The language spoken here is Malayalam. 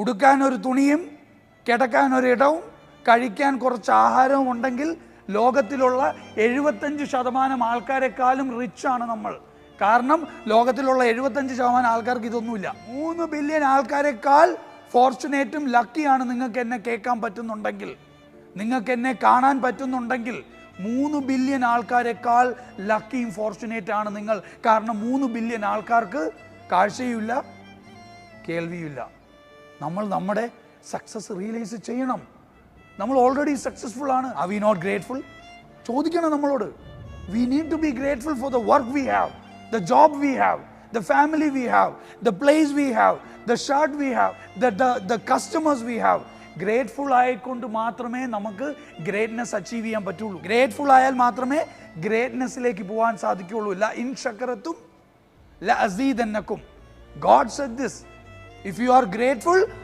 ഉടുക്കാൻ ഒരു തുണിയും കിടക്കാൻ ഒരിടവും കഴിക്കാൻ കുറച്ച് ആഹാരവും ഉണ്ടെങ്കിൽ ലോകത്തിലുള്ള 75% ആൾക്കാരെക്കാളും റിച്ചാണ് നമ്മൾ. കാരണം ലോകത്തിലുള്ള 75% ആൾക്കാർക്ക് ഇതൊന്നുമില്ല. 3 ബില്യൺ ആൾക്കാരെക്കാൾ ഫോർച്ചുനേറ്റും ലക്കിയാണ് നിങ്ങൾക്ക് എന്നെ കേൾക്കാൻ പറ്റുന്നുണ്ടെങ്കിൽ, നിങ്ങൾക്ക് എന്നെ കാണാൻ പറ്റുന്നുണ്ടെങ്കിൽ 3 ബില്യൺ ആൾക്കാരെക്കാൾ ലക്കിയും ഫോർച്ചുനേറ്റ് ആണ് നിങ്ങൾ. കാരണം 3 ബില്യൺ ആൾക്കാർക്ക് കാഴ്ചയുമില്ല, കേൾവിയുമില്ല. നമ്മൾ നമ്മുടെ സക്സസ് റിയലൈസ് ചെയ്യണം. നമ്മൾ ഓൾറെഡി സക്സസ്ഫുൾ ആണ്. Are we not grateful? ചോദിക്കണം നമ്മളോട്. We need to be grateful for the work we have, the job we have, the family we have, the place we have, the shirt we have, the customers we have. Grateful ആയിക്കൊണ്ട് മാത്രമേ നമുക്ക് ഗ്രേറ്റ്നെസ് അച്ചീവ് ചെയ്യാൻ പറ്റുള്ളൂ. ഗ്രേറ്റ്ഫുൾ ആയാൽ മാത്രമേ ഗ്രേറ്റ്നെസ്സിലേക്ക് പോകാൻ സാധിക്കുകയുള്ളൂ. ല ഇൻ ശകറത്തും ല അസീദന്നക്കും. God said this. If you are grateful,